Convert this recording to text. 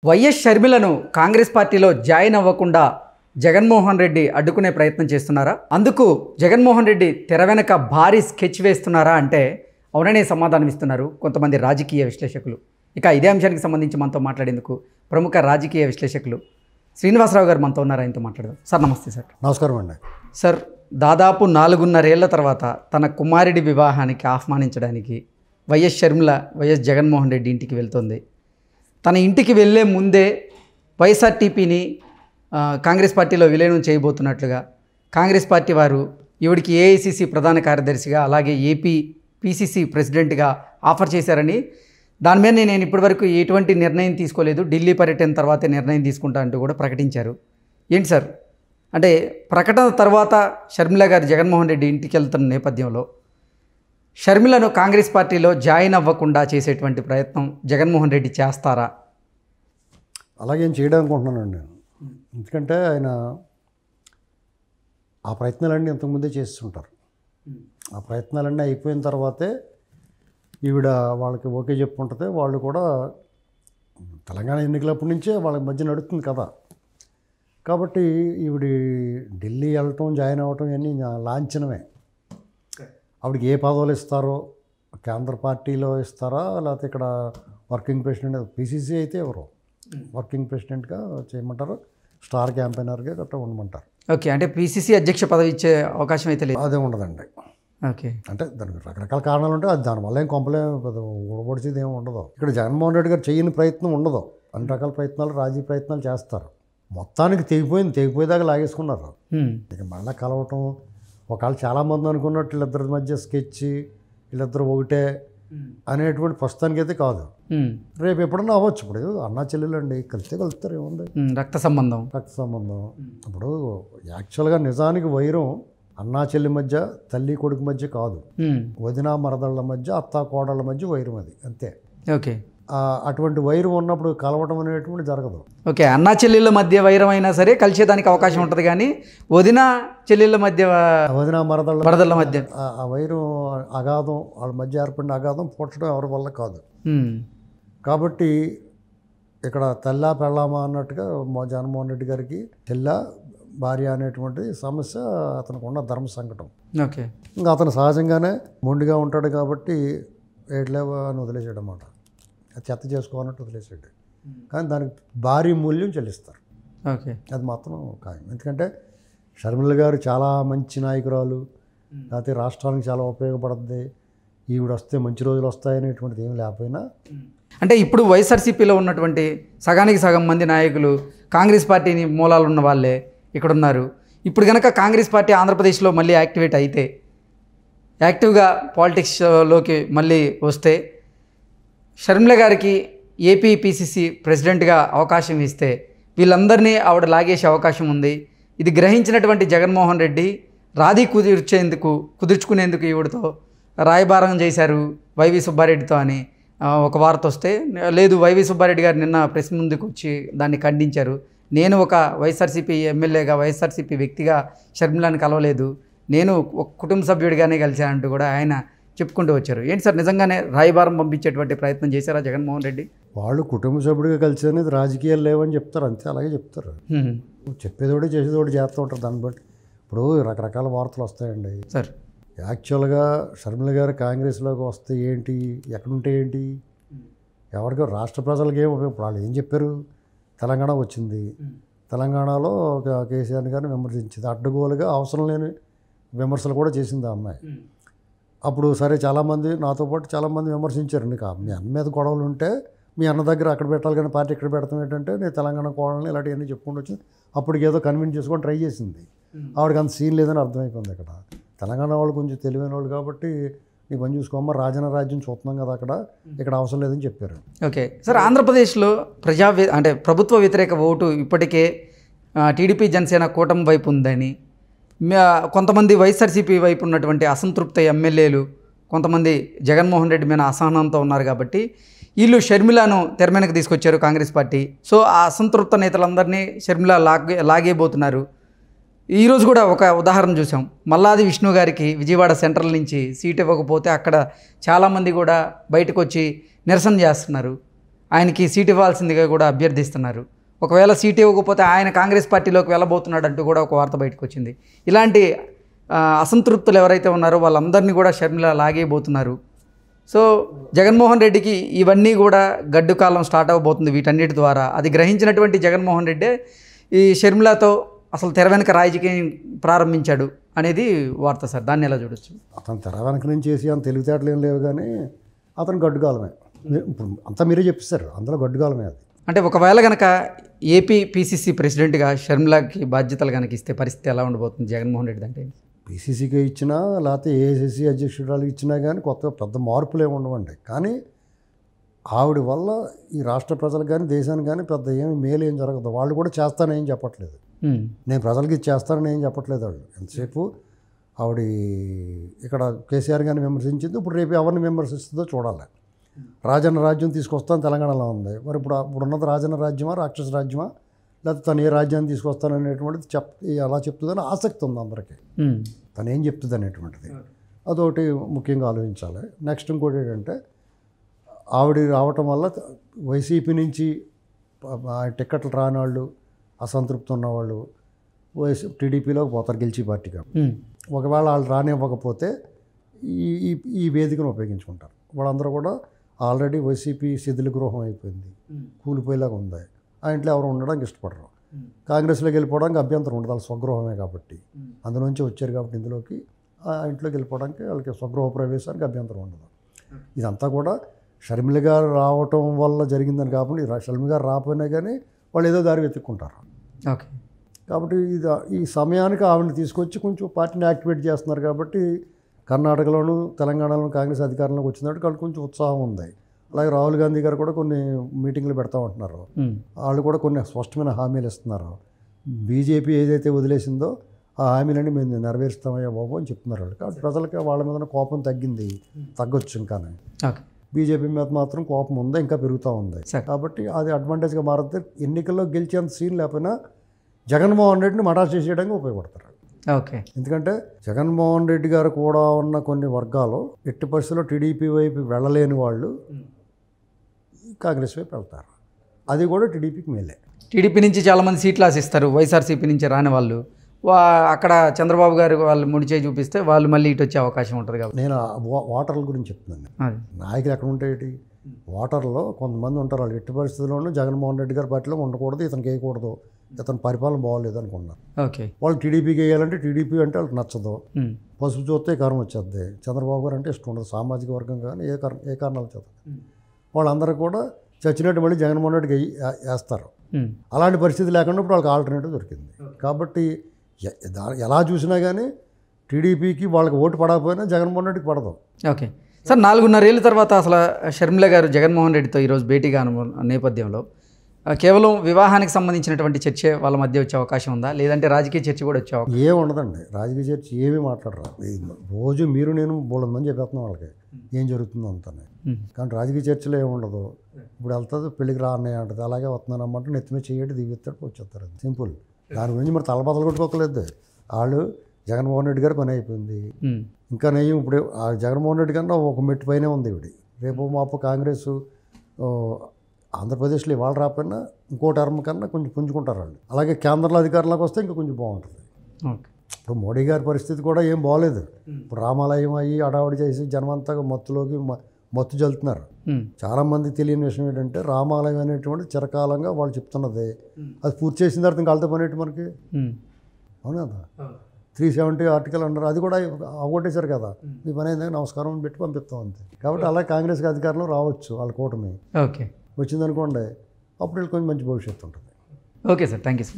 YS షర్మిలను Congress పార్టీలో join అవ్వకుండా జగన్మోహన్ రెడ్డి అడ్డుకునే ప్రయత్నం చేస్తున్నారా? అందుకు జగన్మోహన్ రెడ్డి తెర వెనక భారీ స్కెచ్ వేస్తున్నారా అంటే అవుననే సమాధానం ఇస్తున్నారు కొంతమంది రాజకీయ విశ్లేషకులు. ఇక ఇదే అంశానికి సంబంధించి మనతో మాట్లాడేందుకు ప్రముఖ రాజకీయ విశ్లేషకులు శ్రీనివాసరావు గారు మనతో ఉన్నారు. ఆయనతో మాట్లాడదాం. సార్ నమస్తే. సార్ నమస్కారం అండి. సార్, దాదాపు 4.5 ఏళ్ల తర్వాత తన కుమారుడి వివాహానికి ఆహ్వానించడానికి వైఎస్ షర్మిల వైఎస్ జగన్మోహన్ రెడ్డి ఇంటికి వెళ్తుంది. తన ఇంటికి వెళ్ళే ముందే వైఎస్ఆర్టీపీని కాంగ్రెస్ పార్టీలో విలీనం చేయబోతున్నట్లుగా కాంగ్రెస్ పార్టీ వారు ఈవిడికి ఏఐసిసి ప్రధాన కార్యదర్శిగా అలాగే ఏపీ పిసిసి ప్రెసిడెంట్గా ఆఫర్ చేశారని, దాని మీద నేను ఇప్పటివరకు ఎటువంటి నిర్ణయం తీసుకోలేదు, ఢిల్లీ పర్యటన తర్వాతే నిర్ణయం తీసుకుంటా అంటూ కూడా ప్రకటించారు. ఏంటి సార్, అంటే ప్రకటన తర్వాత షర్మిల గారు జగన్మోహన్ రెడ్డి ఇంటికి వెళ్తున్న నేపథ్యంలో షర్మిలను కాంగ్రెస్ పార్టీలో జాయిన్ అవ్వకుండా చేసేటువంటి ప్రయత్నం జగన్మోహన్ రెడ్డి చేస్తారా? అలాగేం చేయడం అనుకుంటున్నాను నేను. ఎందుకంటే ఆయన ఆ ప్రయత్నాలన్నీ ఇంతకుముందే చేస్తుంటారు. ఆ ప్రయత్నాలన్నీ అయిపోయిన తర్వాతే ఈవిడ వాళ్ళకి ఓకే చెప్పుకుంటుంది. వాళ్ళు కూడా తెలంగాణ ఎన్నికలప్పటి నుంచే వాళ్ళ మధ్య నడుస్తుంది కదా. కాబట్టి ఈవిడి ఢిల్లీ వెళ్ళటం జాయిన్ అవ్వటం ఇవన్నీ లాంఛనమే. ఆవిడకి ఏ పదవులు ఇస్తారో, కేంద్ర పార్టీలో ఇస్తారా లేకపోతే ఇక్కడ వర్కింగ్ ప్రెసిడెంట్, పిసిసి అయితే ఎవరు వర్కింగ్ ప్రెసిడెంట్గా చేయమంటారు, స్టార్ క్యాంపెయినర్గా గట్రా ఉండమంటారు. ఓకే, అంటే పిసిసి అధ్యక్ష పదవి ఇచ్చే అవకాశం అయితే లేదు? అదే ఉండదండి. ఓకే, అంటే దానికి రకరకాల కారణాలు ఉంటాయి. అది దానివల్ల ఏం ఊడబడిచేది ఏమి ఉండదు. ఇక్కడ జగన్మోహన్ రెడ్డి గారు చేయని ప్రయత్నం ఉండదు. అన్ని రకాల ప్రయత్నాలు, రాజీ ప్రయత్నాలు చేస్తారు. మొత్తానికి తెగిపోయేదాకా లాగేసుకున్నారు. ఇక మళ్ళీ కలవటం, ఒకవేళ చాలామంది అనుకున్నట్టు వీళ్ళిద్దరి మధ్య స్కెచ్, వీళ్ళిద్దరు ఒకటే అనేటువంటి ప్రస్తుతానికి అయితే కాదు. రేపు ఎప్పుడన్నా అవ్వచ్చు. ఇప్పుడు అన్నా చెల్లెలు అండి, కలిస్తే కలుస్తారు, ఏముంది, రక్త సంబంధం. ఇప్పుడు యాక్చువల్గా నిజానికి వైరం అన్నా చెల్లి మధ్య, తల్లి కొడుకు మధ్య కాదు, వదిన మరదళ్ళ మధ్య, అత్తా కోడళ్ళ మధ్య వైరం, అది అంతే. ఓకే, అటువంటి వైరం ఉన్నప్పుడు కలవటం అనేటువంటి జరగదు. ఓకే, అన్నా చెల్లెళ్ళ మధ్య వైరం అయినా సరే కలిసేదానికి అవకాశం ఉంటుంది, కానీ వదిన చెల్లెళ్ళ మధ్య, వదిన మరదళ్ళ మధ్య ఆ వైరం అగాధం, వాళ్ళ మధ్య ఏర్పడిన అగాధం పూడ్చడం ఎవరి వల్ల కాదు. కాబట్టి ఇక్కడ తెల్లా పెళ్ళామా అన్నట్టుగా జగన్మోహన్ రెడ్డి గారికి తెల్ల భార్య అనేటువంటి సమస్య అతనికి ఉన్న ధర్మ సంకటం. ఓకే, ఇంకా అతను సహజంగానే మొండిగా ఉంటాడు కాబట్టి ఏట్లేవా అని వదిలేసాడు అన్నమాట. చెత్త చేసుకోవాలంటే వదిలేసాడు. కానీ దానికి భారీ మూల్యం చెల్లిస్తారు. ఓకే, అది మాత్రం ఖాయం. ఎందుకంటే షర్మిల గారు చాలా మంచి నాయకురాలు, లేకపోతే రాష్ట్రానికి చాలా ఉపయోగపడుతుంది, ఈవిడ వస్తే మంచి రోజులు వస్తాయనేటువంటిది ఏమి లేకపోయినా, అంటే ఇప్పుడు వైఎస్ఆర్సీపీలో ఉన్నటువంటి సగానికి సగం మంది నాయకులు కాంగ్రెస్ పార్టీని మూలాలు ఉన్న వాళ్ళే ఇక్కడ ఉన్నారు. ఇప్పుడు కనుక కాంగ్రెస్ పార్టీ ఆంధ్రప్రదేశ్లో మళ్ళీ యాక్టివేట్ అయితే, యాక్టివ్గా పాలిటిక్స్లోకి మళ్ళీ వస్తే, షర్మిల గారికి ఏపీ పిసిసి ప్రెసిడెంట్గా అవకాశం ఇస్తే వీళ్ళందరినీ ఆవిడ లాగేసే అవకాశం ఉంది. ఇది గ్రహించినటువంటి జగన్మోహన్ రెడ్డి రాధీ కుదుర్చుకునేందుకు ఈవిడతో రాయబారం చేశారు వైవి సుబ్బారెడ్డితో అని ఒక వార్త వస్తే, లేదు, వైవి సుబ్బారెడ్డి గారు నిన్న ప్రెస్ ముందుకు వచ్చి దాన్ని ఖండించారు. నేను ఒక వైఎస్ఆర్సీపీ ఎమ్మెల్యేగా, వైఎస్ఆర్సీపీ వ్యక్తిగా షర్మిలను కలవలేదు, నేను ఒక కుటుంబ సభ్యుడిగానే కలిశానంటూ కూడా ఆయన చెప్పుకుంటూ వచ్చారు. ఏంటి సార్, నిజంగానే రాయబారం పంపించేటువంటి ప్రయత్నం చేశారా జగన్మోహన్ రెడ్డి? వాళ్ళు కుటుంబ సభ్యుడిగా కలిసి అనేది రాజకీయాలు లేవని చెప్తారు, అంతే, అలాగే చెప్తారు. చెప్పేదోటి చేసేదోటి చేస్తూ ఉంటారు. దాన్ని బట్టి ఇప్పుడు రకరకాల వార్తలు వస్తాయండి సార్. యాక్చువల్గా షర్మిల గారు కాంగ్రెస్లోకి వస్తే ఏంటి, ఎక్కడుంటే ఏంటి, ఎవరికి రాష్ట్ర ప్రజలకి ఏమి ఉపయోగం? వాళ్ళు ఏం చెప్పారు, తెలంగాణ వచ్చింది, తెలంగాణలో కేసీఆర్ గారిని విమర్శించింది, అడ్డగోలుగా అవసరం లేని విమర్శలు కూడా చేసింది ఆ అమ్మాయి. అప్పుడు సరే, చాలామంది నాతో పాటు చాలామంది విమర్శించారు, నీకు మీ అన్న మీద గొడవలు ఉంటే మీ అన్న దగ్గర అక్కడ పెట్టాలి కానీ పార్టీ ఇక్కడ పెడతాం ఏంటంటే, నేను తెలంగాణ కోడల్ని ఇలాంటివన్నీ చెప్పుకుంటూ వచ్చింది. అప్పటికి ఏదో కన్విన్స్ చేసుకొని ట్రై చేసింది. ఆవిడకి అంత సీన్ లేదని అర్థమైపోయింది. అక్కడ తెలంగాణ వాళ్ళు కొంచెం తెలివైన వాళ్ళు కాబట్టి నీ పని చూసుకోమ్మా, రాజ్యం చూస్తున్నాం కదా, ఇక్కడ అవసరం లేదని చెప్పారు. ఓకే సార్, ఆంధ్రప్రదేశ్లో అంటే ప్రభుత్వ వ్యతిరేక ఓటు ఇప్పటికే టీడీపీ జనసేన కూటమి వైపు ఉందని, కొంతమంది వైఎస్ఆర్సీపీ వైపు ఉన్నటువంటి అసంతృప్త ఎమ్మెల్యేలు కొంతమంది జగన్మోహన్ రెడ్డి మీద అసహనంతో ఉన్నారు. కాబట్టి వీళ్ళు షర్మిలను తెర మీదకి తీసుకొచ్చారు కాంగ్రెస్ పార్టీ. సో ఆ అసంతృప్త నేతలందరినీ షర్మిల లాగేయబోతున్నారు. ఈరోజు కూడా ఒక ఉదాహరణ చూసాం. మల్లాది విష్ణు గారికి విజయవాడ సెంట్రల్ నుంచి సీట్ ఇవ్వకపోతే అక్కడ చాలామంది కూడా బయటకు వచ్చి నిరసన చేస్తున్నారు. ఆయనకి సీట్ ఇవ్వాల్సిందిగా కూడా అభ్యర్థిస్తున్నారు. ఒకవేళ సీట్ ఇవ్వకపోతే ఆయన కాంగ్రెస్ పార్టీలోకి వెళ్ళబోతున్నాడు అంటూ కూడా ఒక వార్త బయటకు వచ్చింది. ఇలాంటి అసంతృప్తులు ఎవరైతే ఉన్నారో వాళ్ళందరినీ కూడా షర్మిల లాగేయబోతున్నారు. సో జగన్మోహన్ రెడ్డికి ఇవన్నీ కూడా గడ్డు కాలం స్టార్ట్ అవ్వబోతుంది వీటన్నిటి ద్వారా. అది గ్రహించినటువంటి జగన్మోహన్ రెడ్డే ఈ షర్మిలతో అసలు తెర వెనక రాజకీయం ప్రారంభించాడు అనేది వార్త సార్. దాన్ని ఎలా చూడొచ్చు? అతను తెర వెనక నుంచి చేసి అంత తెలివితేటలు ఏం లేవు, కానీ అతను గడ్డుకాలమే. ఇప్పుడు అంతా మీరే చెప్పిస్తారు, అందులో గడ్డుకాలమే అది. అంటే ఒకవేళ కనుక ఏపీ పిసిసి ప్రెసిడెంట్గా షర్మిలకి బాధ్యతలు కనుక ఇస్తే పరిస్థితి ఎలా ఉండబోతుంది జగన్మోహన్ రెడ్డి? అంటే పిసిసికి ఇచ్చినా లేకపోతే ఏఐసిసి అధ్యక్షురాలు ఇచ్చినా కానీ కొత్త పెద్ద మార్పులు ఏమి ఉండవండి. కానీ ఆవిడ వల్ల ఈ రాష్ట్ర ప్రజలకు కానీ దేశానికి కానీ పెద్ద ఏమి మేలు ఏం జరగదు. వాళ్ళు కూడా చేస్తానేం చెప్పట్లేదు, నేను ప్రజలకి ఇది చేస్తానని ఏం చెప్పట్లేదు. వాళ్ళు ఎంతసేపు ఆవిడ ఇక్కడ కేసీఆర్ గారిని విమర్శించింది, ఇప్పుడు రేపు ఎవరిని విమర్శిస్తుందో చూడాలి. రాజన్న రాజ్యం తీసుకొస్తాను తెలంగాణలో ఉంది, మరి ఇప్పుడున్నది రాజన్న రాజ్యమా రాక్షస రాజ్యమా, లేకపోతే తను ఏ రాజ్యాన్ని తీసుకొస్తాననేటువంటిది ఎలా చెప్తుందని ఆసక్తి ఉంది అందరికీ. తను ఏం చెప్తుంది అనేటువంటిది అదొకటి ముఖ్యంగా ఆలోచించాలి. నెక్స్ట్ ఇంకోటి ఏంటంటే ఆవిడ రావటం వల్ల వైసీపీ నుంచి టిక్కెట్లు రాని వాళ్ళు, అసంతృప్తి ఉన్నవాళ్ళు టీడీపీలోకి పోతారు గెలిచి పార్టీగా. ఒకవేళ వాళ్ళు రానివ్వకపోతే ఈ వేదికను ఉపయోగించుకుంటారు. వాళ్ళందరూ కూడా ఆల్రెడీ వైసీపీ శిథిల గృహం అయిపోయింది, కూలిపోయేలాగా ఉంది. ఆ ఇంట్లో ఎవరు ఉండడానికి ఇష్టపడరు. కాంగ్రెస్లోకి వెళ్ళిపోవడానికి అభ్యంతరం ఉండదు, వాళ్ళ స్వగృహమే కాబట్టి. అందులోంచి వచ్చారు కాబట్టి ఇందులోకి ఆ ఇంట్లోకి వెళ్ళిపోవడానికి వాళ్ళకి స్వగృహ ప్రవేశానికి అభ్యంతరం ఉండదు. ఇదంతా కూడా షర్మిల గారు రావటం వల్ల జరిగిందని కాబట్టి షర్మిల గారు రాకపోయినా కానీ వాళ్ళు ఏదో దారి వెతుక్కుంటారు. ఓకే, కాబట్టి ఈ సమయానికి ఆవిడని తీసుకొచ్చి కొంచెం పార్టీని యాక్టివేట్ చేస్తున్నారు. కాబట్టి కర్ణాటకలోను తెలంగాణలోను కాంగ్రెస్ అధికారంలోకి వచ్చినట్టు వాళ్ళకి కొంచెం ఉత్సాహం ఉంది. అలాగే రాహుల్ గాంధీ గారు కూడా కొన్ని మీటింగ్లు పెడతా ఉంటున్నారు. వాళ్ళు కూడా కొన్ని స్పష్టమైన హామీలు ఇస్తున్నారు. బీజేపీ ఏదైతే వదిలేసిందో ఆ హామీలన్నీ మేము నెరవేరుస్తామయ్యా బాబు అని చెప్తున్నారు వాళ్ళు. కాబట్టి ప్రజలకి వాళ్ళ మీద కోపం తగ్గొచ్చు. ఇంకానే బీజేపీ మీద మాత్రం కోపం ఉంది, ఇంకా పెరుగుతూ ఉంది. కాబట్టి అది అడ్వాంటేజ్గా మారితే ఎన్నికల్లో గెలిచేంత సీన్ లేకపోయినా జగన్మోహన్ రెడ్డిని మటాష్ చేసేయడానికి ఉపయోగపడతారు. ఓకే, ఎందుకంటే జగన్మోహన్ రెడ్డి గారు కూడా ఉన్న కొన్ని వర్గాలు ఎట్టి పరిస్థితుల్లో టీడీపీ వైపు వెళ్ళలేని వాళ్ళు కాంగ్రెస్ వైపు వెళ్తారు. అది కూడా టీడీపీకి మేలే. టీడీపీ నుంచి చాలామంది సీట్లు ఆశిస్తారు, వైఎస్ఆర్సీపీ నుంచి రాని వాళ్ళు అక్కడ చంద్రబాబు గారు వాళ్ళు ముడిచేయి చూపిస్తే వాళ్ళు మళ్ళీ ఇటు వచ్చే అవకాశం ఉంటుంది. కాబట్టి నేను ఓటర్ల గురించి చెప్తున్నాను. నాయకులు ఎక్కడ ఉంటాయి? ఓటర్లో కొంతమంది ఉంటారు, వాళ్ళు ఎట్టి పరిస్థితుల్లోనూ జగన్మోహన్ రెడ్డి గారి పార్టీలో ఉండకూడదు, ఇతనికి వేయకూడదు, ఇతని పరిపాలన బాగోలేదు అనుకున్నారు. ఓకే, వాళ్ళు టీడీపీకి వేయాలంటే టీడీపీ అంటే వాళ్ళకి నచ్చదు, పసుపు చూస్తే కారం వచ్చేది. చంద్రబాబు గారు అంటే ఇష్టం ఉండదు, సామాజిక వర్గం కానీ ఏ కారణాలు చేత వాళ్ళందరూ కూడా చచ్చినట్టు మళ్ళీ జగన్మోహన్ రెడ్డికి వేస్తారు. అలాంటి పరిస్థితి లేకుండా ఇప్పుడు వాళ్ళకి ఆల్టర్నేటివ్ దొరికింది. కాబట్టి ఎలా చూసినా కానీ టీడీపీకి వాళ్ళకి ఓటు పడకపోయినా జగన్మోహన్ రెడ్డికి పడదు. ఓకే సార్, 4.5 ఏళ్ళ తర్వాత అసలు షర్మిల గారు జగన్మోహన్ రెడ్డితో ఈరోజు భేటీగా నేపథ్యంలో కేవలం వివాహానికి సంబంధించినటువంటి చర్చ వాళ్ళ మధ్య వచ్చే అవకాశం ఉందా, లేదంటే రాజకీయ చర్చ కూడా వచ్చే అవకాశం? ఏమి ఉండదండి, రాజకీయ చర్చ ఏమీ మాట్లాడరా. రోజు మీరు నేను బోళ్ళ మంది చెప్పేస్తున్నాం వాళ్ళకి ఏం జరుగుతుందో అంతానే. కానీ రాజకీయ చర్చలో ఏముండదు. ఇప్పుడు వెళ్తుంది పెళ్ళికి రా అన్నయ్య అంటది, అలాగే వస్తున్నాను అమ్మంటే నెత్తిమే చేయడం దిగుతాడు వచ్చేస్తారు, సింపుల్. దాని గురించి మరి తలబద్దలు కొట్టుకోకలేదు. వాళ్ళు జగన్మోహన్ రెడ్డి గారు పని అయిపోయింది. ఇంకా నెయ్యి ఇప్పుడు ఆ జగన్మోహన్ రెడ్డి కన్నా ఒక మెట్టు పైనే ఉంది ఇవిడి. రేపు మాపు కాంగ్రెస్ ఆంధ్రప్రదేశ్లో ఇవాళ రాకపోయినా ఇంకో టర్మ్ కన్నా కొంచెం పుంజుకుంటారు వాళ్ళు. అలాగే కేంద్రంలో అధికారంలోకి వస్తే ఇంకా కొంచెం బాగుంటుంది. ఇప్పుడు మోడీ గారి పరిస్థితి కూడా ఏం బాగోలేదు. ఇప్పుడు రామాలయం అయ్యి అడావుడి చేసి జనమంతా మత్తు జల్లుతున్నారు. చాలామందికి తెలియని విషయం ఏంటంటే రామాలయం అనేటువంటి చిరకాలంగా వాళ్ళు చెప్తున్నది అది పూర్తి చేసిన తర్వాత ఇంకా వాళ్ళతో పని ఏంటి మనకి? అవును కదా, 370 ఆర్టికల్ అన్నారు, అది కూడా అవగొట్టేశారు కదా. మీ పని అయిందని నమస్కారం పెట్టి పంపిస్తాం అంతే. కాబట్టి అలా కాంగ్రెస్కి అధికారంలో రావచ్చు వాళ్ళ కూటమి. ఓకే, వచ్చిందనుకోండి అప్పుడు వీళ్ళు కొంచెం మంచి భవిష్యత్తు ఉంటుంది. Okay sir, thank you so much.